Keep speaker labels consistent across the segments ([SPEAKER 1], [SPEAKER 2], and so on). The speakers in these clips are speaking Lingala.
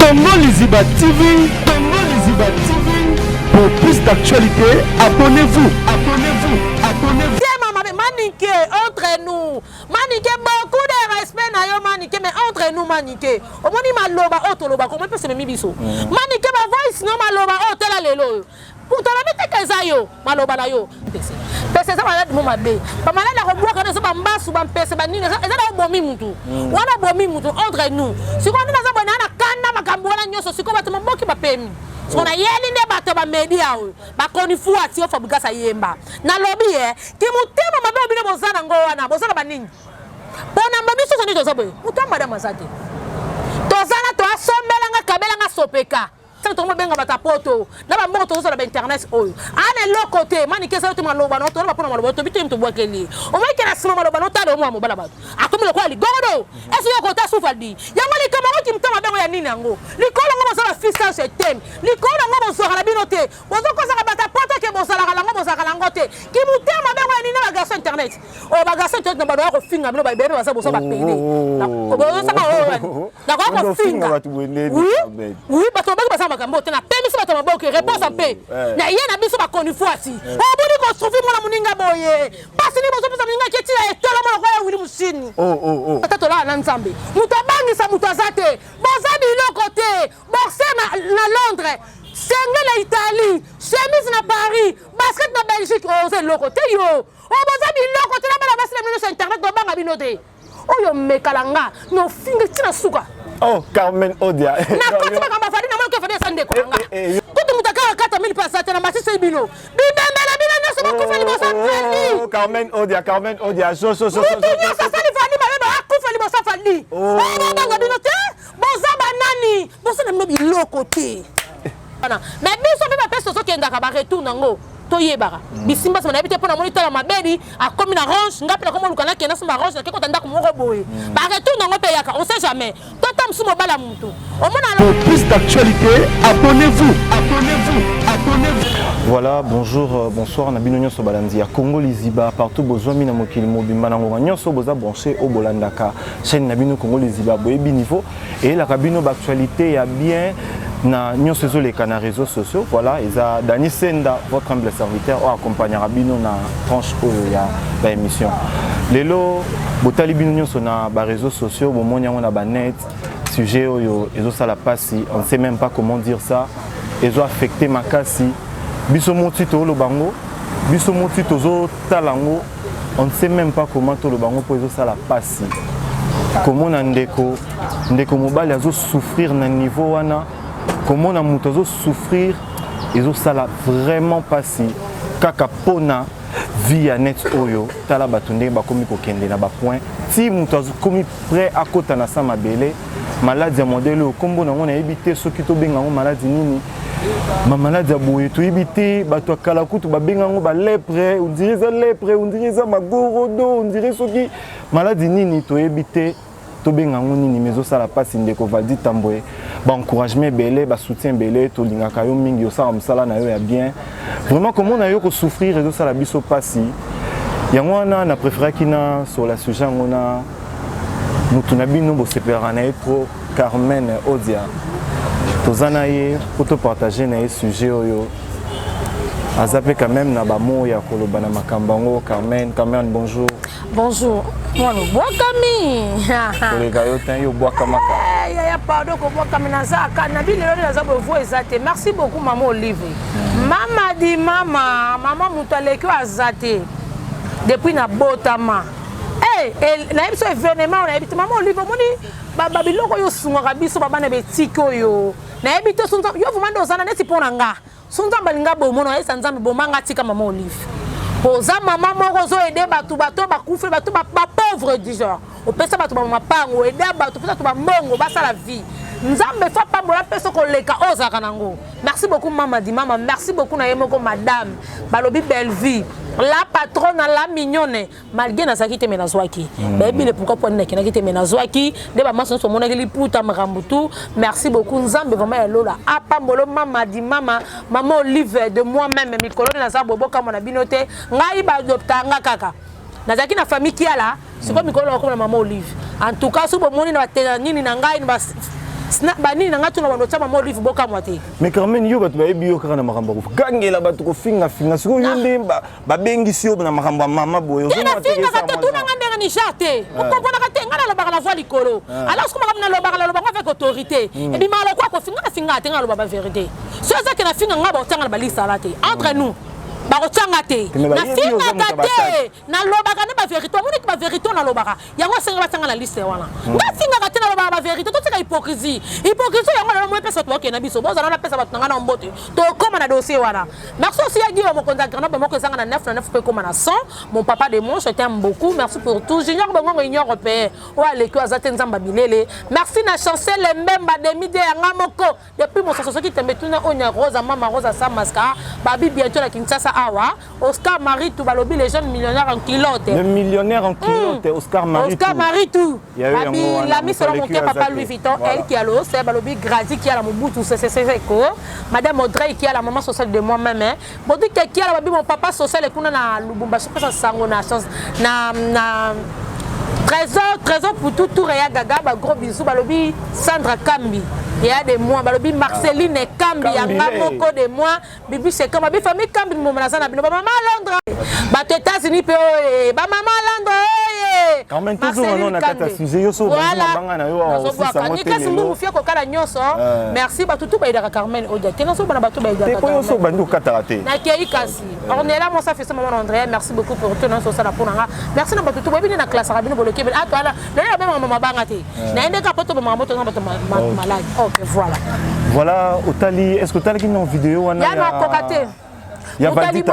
[SPEAKER 1] Congo Liziba TV, Congo Liziba TV. Pour plus d'actualité, abonnez-vous, abonnez-vous, abonnez-vous.
[SPEAKER 2] Maniqué entre nous, maniqué beaucoup de respect na yo maniqué mais entre nous maniqué. Au moins il maloba otoloba comment peut se me biso. Maniqué ma voice non maloba otela lelo. Pour te la mettre kazayo maloba na yo. Pese ça malade mo mabe. Ba malade la robwa kana so ba mbasu ba pese ba nini. Eza na bomi mutu. Wana bomi mutu entre nous. Siko ndina za bwana na kanda makambo wana nyoso siko batu mboki ba pemi. On a yeli ne bato ba media o ba koni fuati o fabuka sa yemba na lobby ki mutema mabe obine bozana ngo wana bozana banini bona mabiso so nito zobe mutama madame zate tozana to asombela nga kabela nga sopeka ça to mo benga bata poto na ba moto so na internet oyo ane lo côté mani kesa to maloba no to ba pona maloba to bitem to bwakeli o mai kena sima maloba no talo mo bala bato akomi lo kwali godo eso yo kota sufaldi yango li kama ko kimtama bengo ya nini yango likolo ngo so la fiscal se tem likolo ngo bo so la binote bozo ko sa bata poto ke bo sala la ngo bo sala ngote ki mutema bengo ya nini ba gaso internet o ba gaso internet ba do ko finga bino ba bebe ba sa bo so ba pele na ko bo sa ba o na ko finga oui ba to ba makambo tena pemi siba tama boke réponse en paix na yena biso ba koni fuati o bodi ko soufi mona muninga boye pasi ni bozo pesa muninga keti ya tolo mona ko ya wili musini tata la na nzambe mutabangi sa mutazate bozabi lokote borsema na Londres sengle na Italie chemise na Paris basket na Belgique o c'est lokote yo o bozabi lokote na bana basile mino sur internet do banga binote oyo mekalanga no finga tina suka.
[SPEAKER 3] Oh, Carmen Odia.
[SPEAKER 2] Na koti makamba fadi na moko fadi sande ko nga. Kutu mutaka 4000 pasate na masisi bino. Bibembela bino nyoso bakufa libosa fadi.
[SPEAKER 3] Oh, Carmen Odia. So.
[SPEAKER 2] Nyoso sali fadi ba akufa libosa fadi. Oh, banga bino te. Boza banani. Boza na mbi loko te. Bana. Mais biso be ba peso so kenda ka ba retour nango. Toyebara bisimba sama nabite pona monita la mabedi a comme na range ngapela comme lukana kena sama range na keko tanda ko moko boye ba retour nango pe yaka on sait jamais totam sumo bala mutu au moins
[SPEAKER 1] pour plus d'actualité abonnez-vous.
[SPEAKER 3] Voilà, bonjour, bonsoir, na bino nyonso balandi ya Congo Liziba partout besoin mina mokili mobimba nango nyonso boza branché au Bolandaka chaîne na bino Congo Liziba boyebi niveau et la cabine d'actualité ya bien na nyonso zo les canaux réseaux sociaux voilà eza Dani Senda votre humble serviteur o accompagnera bino na tranche oyo ya ba émission lelo botali bino nyonso na ba réseaux sociaux bo monya na ba net sujet oyo ezo sala pasi on ne sait même pas comment dire ça ezo affecter makasi biso moti to lo bango biso moti tozo talango on ne sait même pas comment to lo bango po ezo sala pasi comment na ndeko mobali azo souffrir na niveau wana comment na muto azo souffrir ezo sala vraiment pasi kaka pona via net oyo tala batunde bakomi ko kende na ba point ti muto azo komi prêt à kota na sa mabele maladie modèle o kombo na ngona ebité soki to benga ngo maladie nini ma maladie boye to ebité bato kala kutu ba benga ngo ba lèpre on dirait ça lèpre on dirait ça magorodo on dirait soki maladie nini to ebité to benga ngo nini mezo sala pasi ndeko valdi tamboye ba encouragement belé ba soutien belé to lingaka yo mingi yo sala msala na yo ya bien vraiment comment na yo ko souffrir ezo sala biso pasi yango wana na préféré kina sur la sujet ngona mutu na bino bo sepera na trop Carmen Odia tozana ye pour te partager na sujet oyo azape quand même na ba mo ya koloba na makambango Carmen bonjour.
[SPEAKER 2] Bonjour. Moi no bois kami.
[SPEAKER 3] Les gars yo bois kamaka.
[SPEAKER 2] Ya pardon ko bois kami na zaka na bile na za bo ezate. Merci beaucoup maman Olive. Mama di mama mutaleki azate. Depuis na botama. Na biso événement na bito maman Olive moni baba biloko yo sunga biso baba na betiko yo. Na bito sunza yo vumando zana neti pona nga. Sunza balinga bomono esa nzambe bomanga tika maman Olive. Poza maman moko zo aider bato bakufe bato ba pauvre du genre. O pesa bato ba mapango aider bato pesa to ba mbongo basa la vie. Nzambe fa pambola pesa ko leka ozaka nango. Merci beaucoup maman di mama, merci beaucoup na yemoko madame. Balobi belle vie. La patronne la mignonne malgré na sakite menazwaki. Baby le pourquoi pour nek na kite menazwaki de ba maso so monaki liputa makambutu. Merci beaucoup Nzambe vraiment elola. Apambolo mama di mama, maman Olive de moi-même mikolo na za boboka mona binote. Ngai ba adopta nga kaka. Nazaki na famille qui a là, c'est comme mikolo comme maman Olive. En tout cas, si vous moni na tena nini na ngai banini nanga tuna wano chama mo livre boka mwate.
[SPEAKER 3] Mais Carmen yo batu ba bio kana makamba ko gangela batu ko finga siko yonde ba bengi sio na makamba mama boyo.
[SPEAKER 2] Tena finga ka tuna ngande ngani charte. Ko kona ka te ngana lo bakala voix likolo. Alors ko makamba lo bakala lo bakala avec autorité. Et bi malo kwa ko finga te ngalo ba vérité. So ça que na finga ngaba otanga ba lisa la te. Entre nous bakochanga te na finga te na lobaka ne ba vérité omoni ba vérité na lobaka yango senga batanga na liste wana nga finga te na lobaka ba vérité to tika hypocrisie yango na mo pesa to okena biso boza na pesa batanga na mbote to koma na dossier wana merci aussi ya Guillaume Mokonza grand ba moko zanga na 9 na 9 pe koma na 100 mon papa de mon je t'aime beaucoup merci pour tout junior bango union européenne o aleki azate nzamba bilele merci na chancel même ba demi de yanga moko depuis mon soso qui tembe tuna onya rosa mama rosa samaska babi bientôt la Kinshasa awa Oscar Maritou balobi les jeunes millionnaires en kilote.
[SPEAKER 3] Le millionnaire en kilote Oscar
[SPEAKER 2] Maritou. La mise sur mon papa Louis Vuitton, elle qui a l'eau, c'est balobi Grady qui a la Mobutu c'est quoi. Madame Audrey qui a la maman sociale de moi-même. Bon dit qui a la mon papa social et kuna na Lubumbashi ça sango na chance na trésor pour tout Réa Gaga ba gros bisous balobi Sandra Kambi. Il y a des mois, balobi Marceline et Kambi, il y a beaucoup de mois, bibi c'est comme ma famille Kambi mon manazana, maman Londres, bah États-Unis pe bah maman Londres,
[SPEAKER 3] quand même toujours on a tata sujet yo so banga na yo aussi ça monte les mots
[SPEAKER 2] fia ko kala nyonso merci ba tutu ba ida Carmen odia tena so bana batu ba ida
[SPEAKER 3] te ko so bandu katarate
[SPEAKER 2] na kei kasi on est là mon ça fait ça maman André merci beaucoup pour tout non so ça la ponanga merci na ba tutu ba bini na classe rabino boloke ah toi là na ba maman banga te na ende ka poto ba maman to na ba malade. Ok, voilà.
[SPEAKER 3] Voilà, Otali, est-ce que tu as une vidéo?
[SPEAKER 2] Il y a un cocaté. Il y a un cocaté.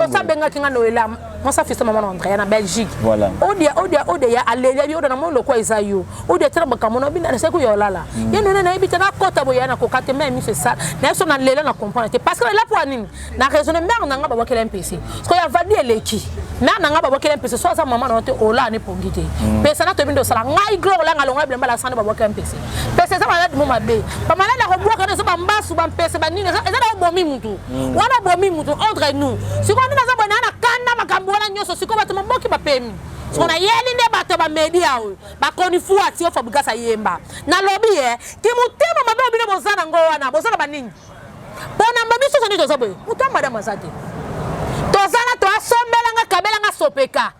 [SPEAKER 2] Moi ça fait ça maman André en Belgique.
[SPEAKER 3] Voilà.
[SPEAKER 2] Odia ya alelia yo na mo lokwa isayo. Odia tera bakamono bi na se ko yo lala. Ye no na ibita na kota boya na kokate même c'est ça. Na so na lela na comprendre parce que là pour anine na raisonner mère na nga ba kele MPC. Parce que ya vadi eleki. Mère na nga ba kele MPC so ça maman na te ola ne pongite. Pesa na to bindo sala ngai glo la ngalonga blemba la sande ba kele MPC. Pesa ça ba mo mabe. Ba mala na ko bwa kana so ba mbasu ba MPC ba nini. Eza na bomi mutu. Wana bomi mutu entre nous. Si on na za bona na kana makambo wala nyoso siko bato maboki bapemi sona yeli nde bato ba media o ba koni fuati o fabugasa yemba na lobby ki mutema mabe obile bozana ngo wana bozana banini bona mbabiso soni to zobe mutamba da mazate tozana to asombela nga kabela nga sopeka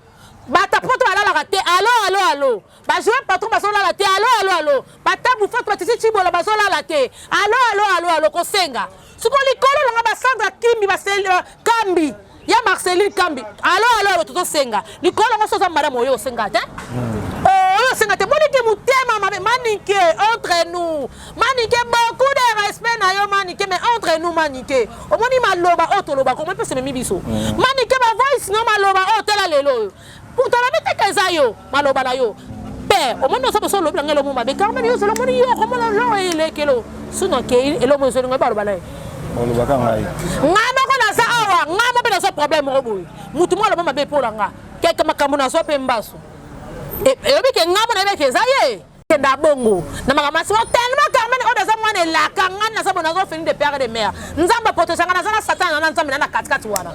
[SPEAKER 2] bata poto ala la te allo ba jouer patron ba sola la te allo bata bufa to tisi chibola ba sola la te allo ko senga suko likolo nga ba Sandra Kimbi ba sel Kambi ya Marceline Kambi allo toto senga likolo ngo soza madame oyo senga te oyo senga te bonike mutema manike entre nous manike beaucoup de respect na yo manike mais entre nous manike omoni maloba otoloba comment peut se memi biso manike ba voice no maloba otela lelo pour te la mettre kazayo maloba na yo père omoni so so lobi ngelo mo mabe Carmen yo so moni yo comment lo ele kelo suno ke elo mo so ngo ba loba
[SPEAKER 3] on va quand même
[SPEAKER 2] ngama ko na sa awa ngama be na so problème robo mutu mo lo mabe pola nga keke makambo na so pe mbaso e obi ke ngama na be ke zaye kenda bongo na makamasi o tellement Carmen o da sa mwana la kanga na sa bona zo fini de père de mère nzamba poto sanga na sana satan na nzamba na katikati wana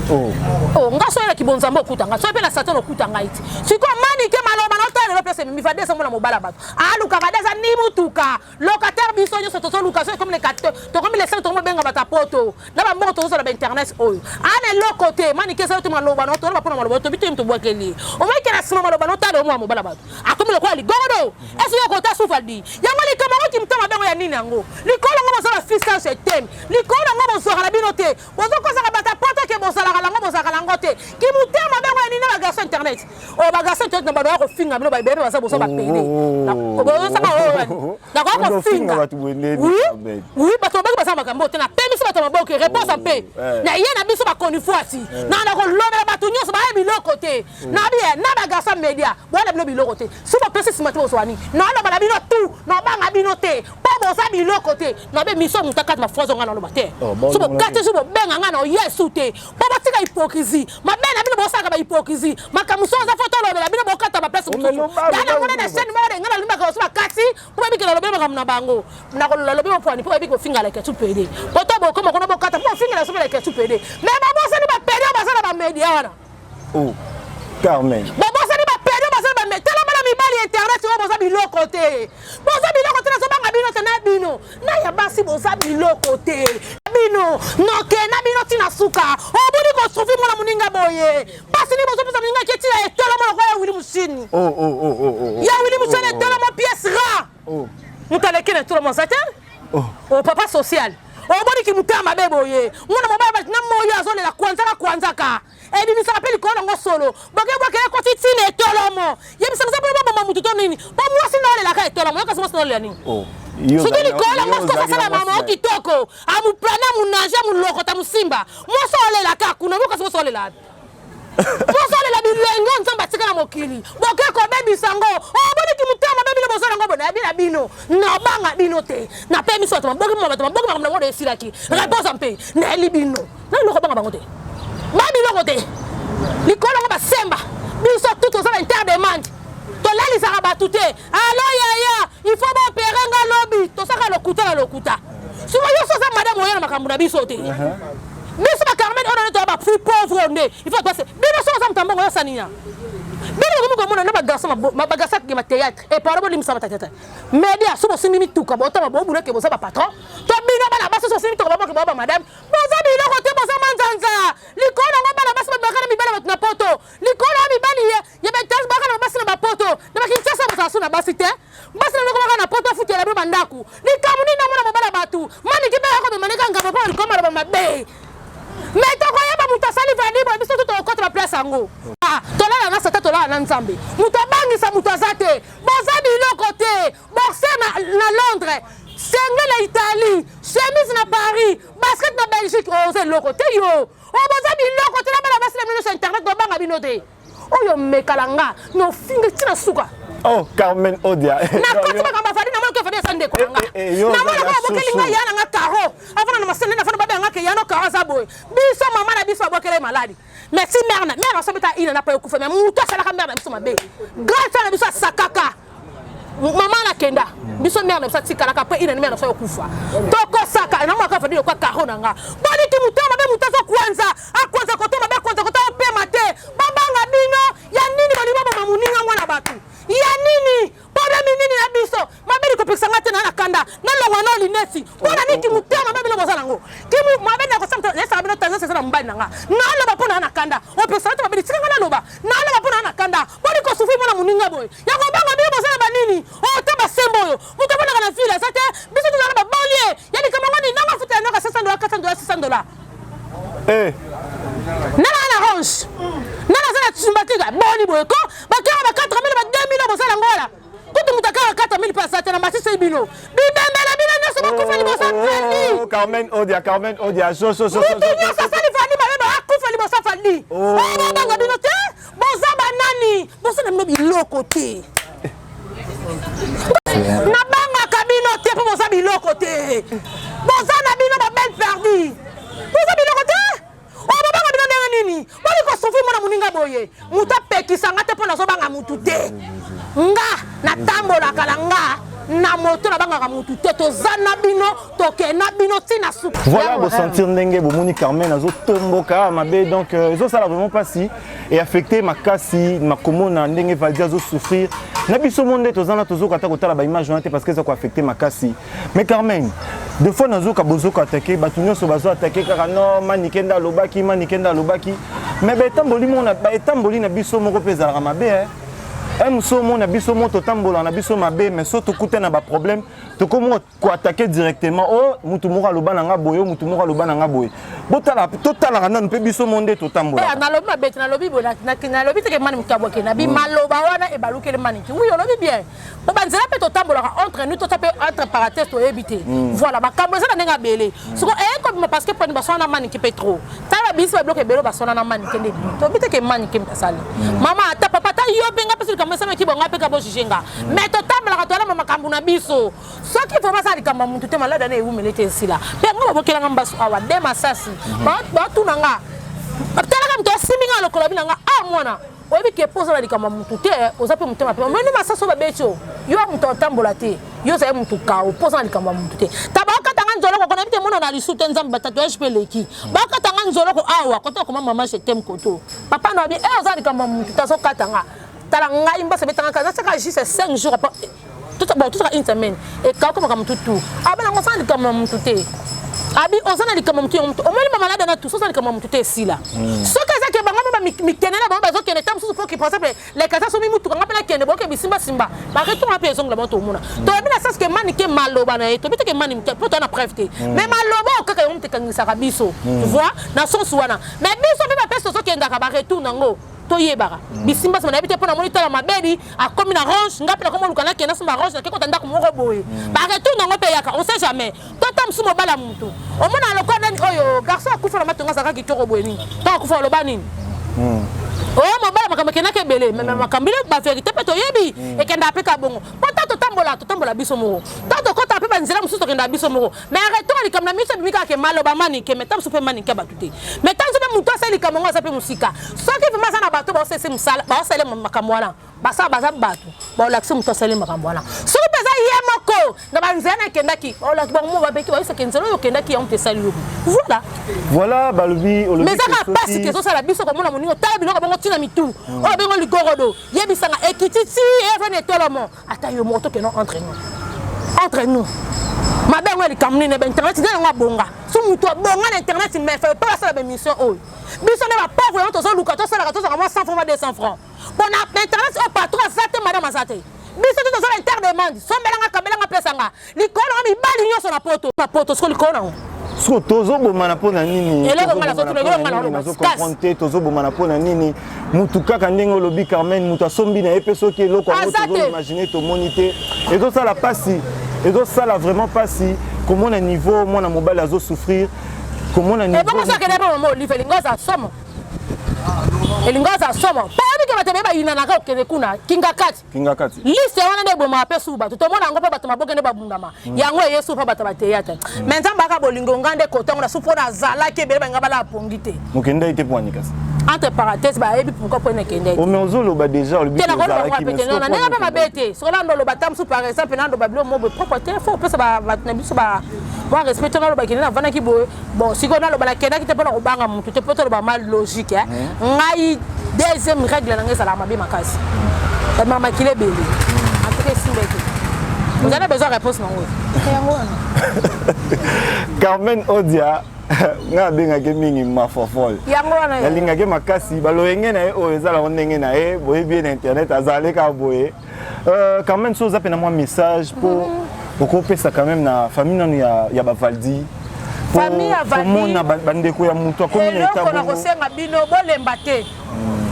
[SPEAKER 2] nga so yana kibonza mbo kutanga so pe na satan okutanga iti siko mani ke maloba na tale pese mi fade sa mona mobala bato aluka kadeza ni mutuka locataire biso nyo soto luka so comme les capteurs to comme les centres mo benga bata poto na ba moto so na internet oyo ane lokote mani ke so to maloba no to ba pona maloba to bitim to bwakeli o mai ke na sima maloba no tale mo mobala bato akomi le kwa ligodo eso yo kota sufaldi yango li kama ko kimtama bengo ya nini yango likolo ngo so la fiscal se tem likolo ngo bo so la binote bozo ko sa bata poto ke bo sala la ngo bo sala ngote ki mutema bengo ya nini ba garçon internet o ba garçon internet na ba do ko finga bino ba bebe ba sa bo so ba pele bozo sa o na ko finga oui bato ba ba sa makambo te na pemi so bato maboke réponse en paix na ye na biso ba koni fuati na ko lona bato nyoso ba bi lokote na bien na ba garçon media bona bino bi lokote so ba pesi simati bo so ani na na ba bino tout na ba nga bino te pa bo sa bi lokote na be miso mutaka ma fozo nga na lo bate so bo kate so bo benga nga na yesu te pa ba tika hypocrisie ma bena bino bo sa ka ba hypocrisie makamuso za foto lo bela bino bo kata ba place muso dana ngone na chaîne mo de nga na lumba ka so ba kati po bi ke lo be na bango na ko lo be mo pwani po bi ko finga like tu pede poto bo ko mo ko bo kata po finga la so like tu pede mais ba bo sa ni ba pede ba sa na ba media wana
[SPEAKER 3] Carmen
[SPEAKER 2] ba bo sa ni ba pede ba sa ba media tela bana mi bali internet o bo sa bi lokote na so ba nga bino te na bino na ya basi boza biloko te bino noke na bino tina suka obudi ko sufi mona muninga boye basi ni bozo pesa muninga ke tina etolo mona kwa Willy Mushini ya Willy Mushini etolo mo pièce ra mutaleke na etolo mo sate papa social obodi ki mutama beboye mwana mobaba na moyo azolela kwanza ka ebi bisa peli ko ngo solo boke ko titina etolomo yebisa ngza bo mama mututo nini bo mwasi na olela ka etolomo yoka simo sino nini sudili ko la ngo ko sala mama okitoko amuplana munanja mulokota musimba mwaso olela ka kuna yoka simo olela mwaso olela bilengo nzamba tika na mokili boke ko bebi sango obodi ki mutama bebi le bozo ngo bona bina bino na banga bino te na pe miso to boke mama ngo de silaki réponse en pe na libino na lo ko banga bango te babi lokote likolo ngo basemba biso tout aux interdemande to lali saka batute allo yaya il faut opérer nga lobby to saka lokuta suba yo so sa madame oyana makambu na biso te biso ba Carmen on to ba plus pauvre ne il faut passer biso so sa mtambo yo saninya biso ngo mona na ba garçon ma bagasa ki ma théâtre et par rapport limsa batata media suba simimi tuka bo to ba bo ke bo sa ba patron to bino bana baso so simimi tuka ba ba madame bo za bino ko te bo sa manzanza likolo ngo bana baso ba kana mi bana na poto likolo mi bani ye be tas ba kana baso na poto na ba kinchasa ba sa na basite baso na ko na poto futi la ba ndaku likamuni na mona mabala batu mani ki ba ko be manika ngaba pa ko mara ba mabe mais to ko yeba mutasali vani ba biso to ko tra place ango tola na sata tola na nzambe mutabangisa mutazate boza biloko te boxe na Londres sengle na Italie chemise na Paris basket na Belgique oze loko te yo boza biloko te na bana basi na mino internet do banga bino te oyo mekalanga no finga tina suka
[SPEAKER 3] Carmen Odia
[SPEAKER 2] na koti ba kamba fadi na mo ke fadi sande ko nga na mo na bo kelinga yana nga karo afana na masene na fana ba nga ke yana karo za boy biso mama na biso abokele maladi merci mère so beta ina na pa kufa mais muto sala ka mère na biso mabe grâce na biso sakaka mama na kenda biso mère na biso tikala ka pa ina mère na so kufa toko saka na mo ka fadi ko karo na nga bali ki muto mabe muto so kwanza akwanza ko to mabe kwanza ko to pe mate babanga bino ya nini bali baba mamuninga ngwana batu ya nini pona nini na biso mabeli ko peksa ngate na kanda na longo na linesi pona niki mutema mabeli mo zalango kimu mabeli ko samta lesa bino tanza sesa mbali nanga na loba pona na kanda o peksa ngate mabeli tsika na loba na loba pona na kanda poni ko sufi mona muninga boy ya ko banga bino bozala banini o te ba sembo yo muto bona kana fila sate biso tu na ba bolie ya ni kama ngani nanga futa na $600 nana na orange nana zala tsumbatika boni boy ko ba kara ba 4000 ba 2000 bozala ngola kutu mutakara 4000 pasate na masisi bino bibembela bino nyoso bakufa libosa fali
[SPEAKER 3] Carmen Odia so
[SPEAKER 2] mutu nyoso sali fali ba akufa libosa fali banga bino te boza banani bosa na mino biloko te na banga kabino te po boza biloko te boza na bino ba belle perdi boza biloko te banga bino ndenge nini bali ko sofi mona muninga boye muta pekisanga te po na so banga mutu te nga na tambola kala nga na moto na banga mutu te to zana bino to ke na bino tina su
[SPEAKER 3] voilà vous sentir ndenge bomoni Carmen azo tomboka mabe donc eso sala vraiment pas si et affecté makasi makomona ndenge Valdi azo souffrir na biso monde to zana to zoka ta ko tala ba image onate parce que ça ko affecté makasi mais Carmen de fois nazo ka bozo ko attaquer batunyo so bazo attaquer kaka non manikenda lobaki mais ba tamboli mona ba tamboli na biso moko peza la mabe Musomo na biso moto tambola na biso mabe mais so to kuta na ba problème to komo ko attaquer directement mutu moko aloba na nga boyo mutu moko aloba na nga boye botala totala kana mpe biso monde to tambola
[SPEAKER 2] na lobi mabe na lobi bona na lobi te ke mani mutabo ke na bi maloba wana e balukele mani ki oui on lobi bien bo banzela pe to tambola entre nous to tape entre parenthèses to éviter voilà ba kamboza na nga belé so comme parce que pour nous basona mani ki petro tala biso bloquer belo basona na mani ke ndebi to bite ke mani ke mtasali mama ata papa ta yo benga pe comme ça qui bonga pe ka bo shishenga mais to tambola ka to la mama kambu na biso so ki faut pas ça likamba muntu te malade na ewumelete sila pe nga bokela ngamba so awa de masasi ba tunanga tala kam to siminga lokolo binanga mwana oyebi ke pose la likamba muntu te ozape mutema pe mais masasi ba becho yo muntu tambola te yo sa muntu ka pose la likamba muntu te tabaka tanga nzolo ko na bite mona na lisute nzamba tatouage pe leki baka tanga nzolo ko awa ko to ko mama je t'aime koto papa no bi ozali likamba muntu ta so katanga tala ngai mbasa betanga kaza saka juste 5 jours après tout ça une semaine et quand comme tout abana on sent comme tout abi on sent comme tout au moins malade na tout ça comme tout ici là ce que ça que bango mi kenela bango bazo keneta musu pour que par exemple les kata so mi mutu ngapa na kende boke bisimba simba ba retour a peso ngla to mona to bi na sas que manike maloba na to bi te que manike pour ton preuve mais maloba o kaka on te kangisa biso tu vois na son wana mais biso bi ba peso so kenda ka ba retour nango to yebara bisimba sama na bité pour na moniteur la mabeli a comme une orange ngapa comme lukana kenda sama orange na ke ko tanda ko moko boye ba retour nango pe yaka on sait jamais to tam sumo bala mutu o mona lokwa nani oyo garçon akufa na matonga saka kitoko boyeni to akufa lo banini oh mobala makambo kenaka belé mais makambile ba vérité pe to yebi e kenda apeka bongo pota to tambola biso moko tato kota pe banzela musu to kenda biso moko mais arrêtons ali comme na miso bimika ke maloba mani ke metam so pe mani ke batuté mais tant so pe muto asali kamongo sa pe musika so ki vima sana bato ba sese musala ba sele makambo wana basa baza bato ba olaksi muto asali makambo wana so peza yemoko na banzela kenda ki olaki ba mo ba beki ba se kenzelo yo kenda ki on te sali
[SPEAKER 3] voilà balobi olobi
[SPEAKER 2] mais ça pas si que ça la biso comme on a moningo tala biloko bango tina mitu o bengo likorodo yebisanga ekititi e vene tolomo ata yo moto que non entre nous ma ben wali kamni ne ben internet na nga bonga so muto bonga na internet mais fait pas ça la mission o biso ne va pas vraiment to so luka to ça la to ça moi 100 francs 200 francs bon internet au patron zate madame azate biso to so interdemande so melanga kabelanga pesanga likolo mi bali nyoso na poto so likolo
[SPEAKER 3] so tozo bomana pona nini
[SPEAKER 2] eloko mala so tulego
[SPEAKER 3] nazo comprendre tozo bomana pona nini mutu kaka ndenge olobi Carmen mutu asombi na epeso ki eloko ngo tozo imaginer to moniter et donc ça la passi et donc ça la vraiment passi comment na niveau moi na mobile azo souffrir comment na niveau
[SPEAKER 2] et bon ça que d'abord mo livre lingoza somo elingoza somo pas que batebe ba ina na ka okene kuna kinga kati liste wana de boma apesu ba to mona ngo pa bato maboke ne babundama yango yesu pa bato bateyata mais nzamba ka bolingo ngande kotongo na supo na zala ke bele banga bala pongite
[SPEAKER 3] mokenda ite poanikas
[SPEAKER 2] entre parenthèses ba ebi pourquoi pone kende
[SPEAKER 3] o meozolo ba déjà le but
[SPEAKER 2] na nenga pa mabete so lando lo batam su par exemple nando bablo mo propreté faut pesa ba na biso ba moi respecter na lo ba kende na vana ki bo bon siko na lo ba kenda ki te pona ko banga mutu te poto lo ba mal logique ngai deuxième règle na ngesa la mabe makasi et mama kile beli en tout cas simbeki vous avez besoin de réponse nango
[SPEAKER 3] Carmen Odia nga benga ke mingi mafofol
[SPEAKER 2] yango wana
[SPEAKER 3] ya linga ke makasi baloyenge na o ezala ondenge na boye bien internet azale ka boye Carmen so zapena moi message pour kopesa quand même na famille nanu ya Bavaldi
[SPEAKER 2] famille ya Valdi
[SPEAKER 3] na bandeko ya mutu akomi na
[SPEAKER 2] état bon ko senga bino bolemba te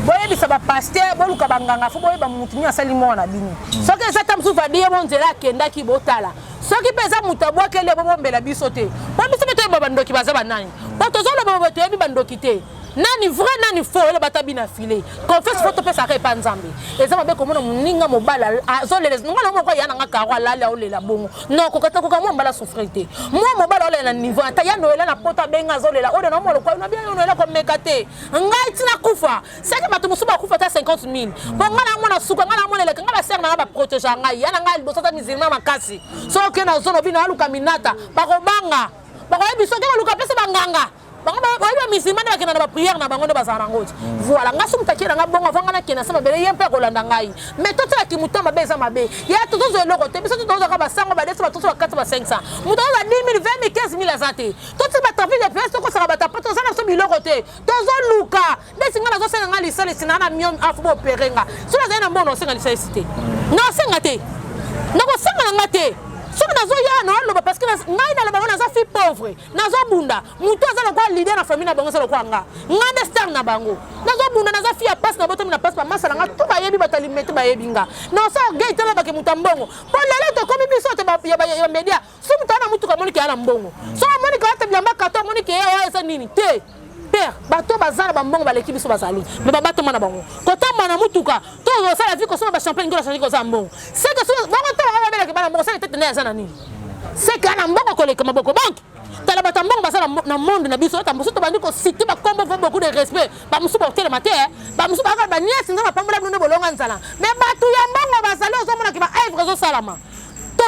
[SPEAKER 2] boye bisa ba pasteur boluka banganga fo boye ba mutu ni asali mona bino soki eza tamsu Valdi mo nzela kenda ki botala soki pesa mutu abwakele bobombela biso te bo biso te ba bandoki baza banani bo tozolo bo te bi bandoki te nani vrai nani faux ele batabi na filet confesse photo pesa ka epa nzambe eza mabe komona muninga mobala azolele ngala mo ko yana nga karo alala olela bongo non ko kata ko ka mo mbala souffrité mo mobala olela niveau ata ya noela na pota benga azolela olela mo ko na bien noela ko mekate ngai tina kufa saka bato musuba kufa ta 50000 bo ngala mo na suka ngala mo lele ngala ser na ba protéger ngai yana ngai bosata musulman makasi so ke na zono bina aluka minata ba ko banga ba ko biso ke aluka pesa banganga bango ba musulman ba kena na ba prière na bango ne bazana ngoti voilà ngaso mutakira nga bongo vanga na kena sama bele yempe ko landa ngai mais toto ya kimutama beza mabe ya toto zo loko te biso toto ka basango ba desa ba toto ba 4 ba 500 muto ba 10000 20000 15000 azate toto ba tafi de pesa ko saka ba tapato sana so biloko te tozo luka desi ngala zo senga ngali sale sinana miom afu bo perenga so na zena mbono senga lisite na senga te nako senga ngate soki nazo ya na loba parce que ngai na loba nazo fi pauvre nazo bunda mutu azala kwa leader na famille na bango azala kwa nga ngande star na bango nazo bunda nazo fi ya passe na boto na passe pa masala nga to ba yebi batali mete ba yebi nga na so gate na ba ke mutambongo po lelo to komi biso te ba ya media so mutana mutu ka monike ala mbongo so monike ata bilamba kato monike ya esa nini te père bato bazala ba mbongo ba l'équipe biso bazali mais ba bato mana bango kotamba na mutuka to so la vie ko so ba champagne ko la change ko za mbongo c'est que so bango to ba bela ke bana mbongo ça tete na za na nini c'est que na mbongo ko le ke maboko banque tala ba tambongo bazala na monde na biso ta musu to bandi ko cité ba kombo fo beaucoup de respect ba musu ba hotel matin ba musu ba ba nièce nza ba pambola no bolonga nzala mais bato ya mbongo bazali o so mona ke ba ivre zo salama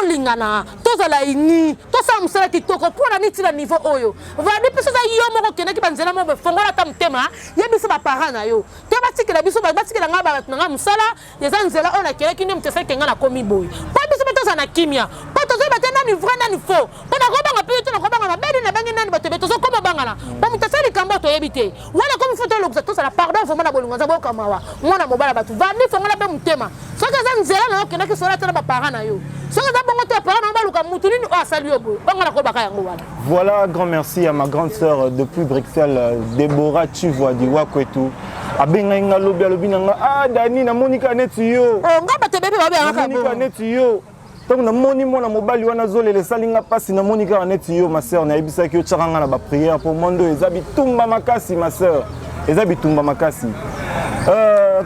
[SPEAKER 2] lingana tozala ini tosala musala kitoko pona niti na niveau oyo vadi peso za yo moko kena ki banzela mo be fongola ta mtema yebisa ba parents na yo te batikela biso batikela nga ba nga musala yeza nzela ona kena ki ne mtesa kenga na komi boy pa biso beto toza na kimia po tozo ba tena ni vrai nani faux po na kobanga pe to na kobanga na bedi na bangi nani batebe tozo koma bangana po mutasali kambo to yebite wala comme faut to lokza to sala pardon vraiment na bolingo za boka mawa mwana mobala batu vani fongola be mutema soka za nzela na okena ki sola tena ba parents na yo soka za bongo to parents na baluka mutu nini o asali yo bo bangana ko baka yango wala.
[SPEAKER 3] Voilà, grand merci à ma grande sœur depuis Bruxelles, Déborah Chivoadi Wakwetu. Abenga inga lobi alobi nanga ah Dani na Monica Netio.
[SPEAKER 2] Oh ngaba te bébé babe anga
[SPEAKER 3] Monica Netio. Donc na moni mona mobali wana zole le salinga pasi na Monica Netio ma sœur na ebisa ki otchanga na ba prière pour mondo ezabi tumba makasi ma sœur. Ezabi tumba makasi.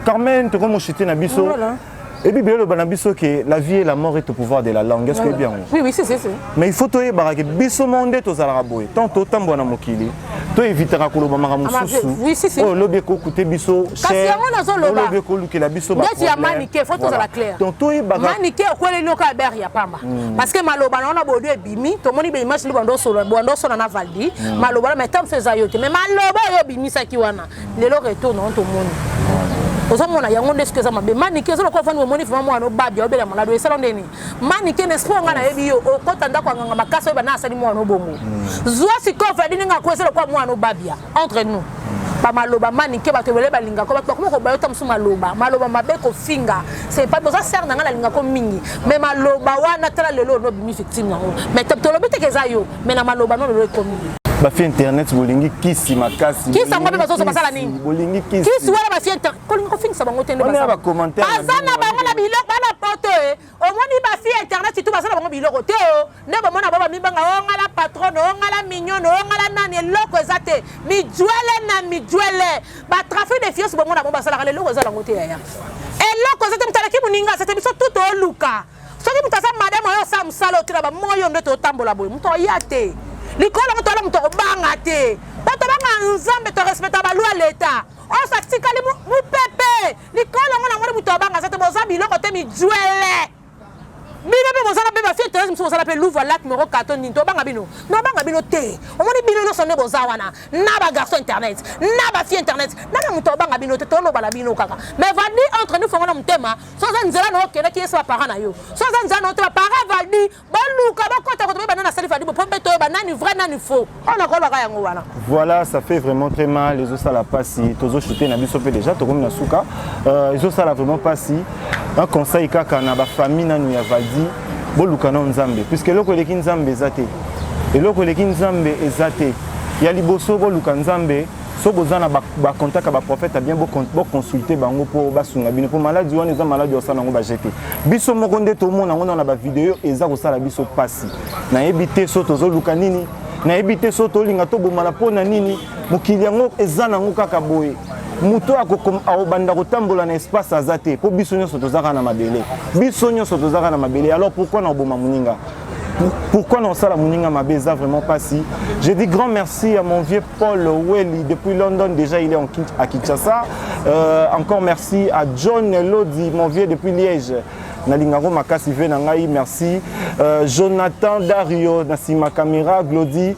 [SPEAKER 3] Carmen, tu comme chité na biso. Et puis, que la vie et la mort est au pouvoir de la langue. Est-ce que c'est bien?
[SPEAKER 2] Oui, c'est.
[SPEAKER 3] Mais il faut que biso monde to zalaboy. Tant tambo na mokili. To éviter à koloba maramususu.
[SPEAKER 2] Oui, c'est.
[SPEAKER 3] Oh, lobe ko koute biso.
[SPEAKER 2] Kasi yango na zoloba.
[SPEAKER 3] Lobe ko luke la biso ba.
[SPEAKER 2] Ngati ya manike, faut to zala clair.
[SPEAKER 3] Donc to baga.
[SPEAKER 2] Manike okwele loka ber ya pamba. Parce que maloba na bodo ebimi, to moni be image libando solo, bondo solo na valdi. Maloba mais tam feza yote. Mais maloba yo bimisa ki wana. Lelo retourne on to moni. Ozomona yango ndeske za mabe manike zo ko fani moni fama mwana obabia obela malado esalo ndeni manike nespo nga na yebi yo okota ndako nganga makasa ba na asali mwana obongo zwa sikofa dini nga ko esalo kwa mwana obabia entre nous ba maloba manike ba tebele balinga ko ba ko ba yota musuma maloba mabe ko finga c'est pas besoin ser nga la linga ko mingi mais maloba wana tala lelo no bimi victime yango mais tolobi te keza yo mais na maloba no lelo ko mingi
[SPEAKER 3] ba fi internet bolingi kisi makasi
[SPEAKER 2] kisa ngombe bazo basala nini
[SPEAKER 3] bolingi kisi
[SPEAKER 2] kisi wala ba fi internet ko finga bango tende
[SPEAKER 3] basala ba commentaire
[SPEAKER 2] bazana bango na biloko bana poto omoni ba fi internet tu basala bango biloko te ne ba mona baba mibanga ngala patron ngala mignon ngala nani eloko ezate mijwele na mijwele ba trafic de fios bango na bo basala le loko ezala ngo te ya eloko ezate mutala ki muninga zate biso tuto oluka soki mutasa madame yo sam salo tira ba moyo ndeto tambola boy muto yate likolo mutala muto banga te bato banga nzambe to respecta ba loi l'état on sa tikali mu pepe likolo ngona ngori muto banga zate boza biloko te mi juele bino be bozala be ba fi terrasse muso bozala pe louva lac numéro 14 ni to banga bino no banga bino te omoni bino no sonne boza wana na ba garçon internet na ba fi internet na muto banga bino te to no bala bino kaka mais vandi entre nous fongona mutema so za nzela no kena ki esa parents na yo so za nzela no te ba parents valdi ba luka ba kota ko to ba na sali fadi bo pombe to ba nani vrai nani faux on a ko ba yango wana. Voilà,
[SPEAKER 3] ça fait vraiment très mal les os à la passi tozo chuter na biso pe déjà to comme na suka les os à la vraiment passi un conseil kaka na ba famille na nu ya valdi boluka na nzambe puisque loko leki nzambe ezate et loko leki nzambe ezate ya liboso boluka nzambe so bozana ba contact ba prophète a bien bo consulter bango po basunga bino po maladie wana eza maladie osana ngo ba jeter biso moko nde to mona ngona na ba vidéo eza ko sala biso pasi na ebité so tozo luka nini na ebité so to linga to bomala pona nini mokili yango eza nango kaka boye muto akobanda kotambola na espace azate po biso nyonso tozaka na mabele biso nyonso tozaka na mabele alors pourquoi na oboma muninga pourquoi non ça la muninga mabeza vraiment pas si je dis grand merci à mon vieux Paul Welly depuis London déjà il est à Kinshasa encore merci à John Lodi mon vieux depuis Liège Nalingaro Makasi Venangai merci Jonathan Dario Nasima Camera Glody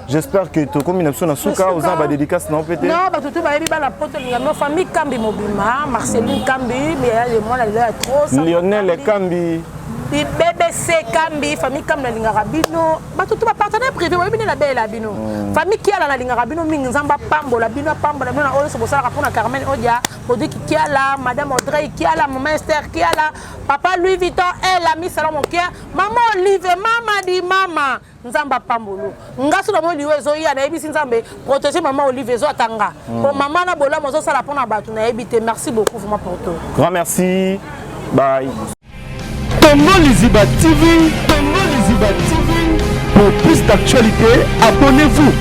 [SPEAKER 3] j'espère que tu comme une option Nasuka aux amba dédicace non peut-être
[SPEAKER 2] non bah tout va bien la pote ma famille Kambi Mobima Marceline Kambi mais elle moi elle est trop
[SPEAKER 3] Lionel Kambi
[SPEAKER 2] BBC Kambi famille Kambi na lingara bino ba tout ba partenaire privé wa bino na bela bino famille qui ala na lingara bino mingi nzamba pambola bino pambola bino na oyo so bosala pour na Carmen Odia Bodi qui a là madame Audrey qui a là maman Esther qui a là papa Louis Vuitton elle a mis salon mon cœur maman Olive maman di maman nzamba pambolo ngaso na mo liwe zo ya na ebisi nzambe protéger maman Olive zo atanga pour maman na bola mozo sala pour na batu na ebité merci beaucoup vraiment pour tout
[SPEAKER 3] grand merci bye
[SPEAKER 1] Congo Liziba TV, Congo Liziba TV. Pour plus d'actualités, abonnez-vous.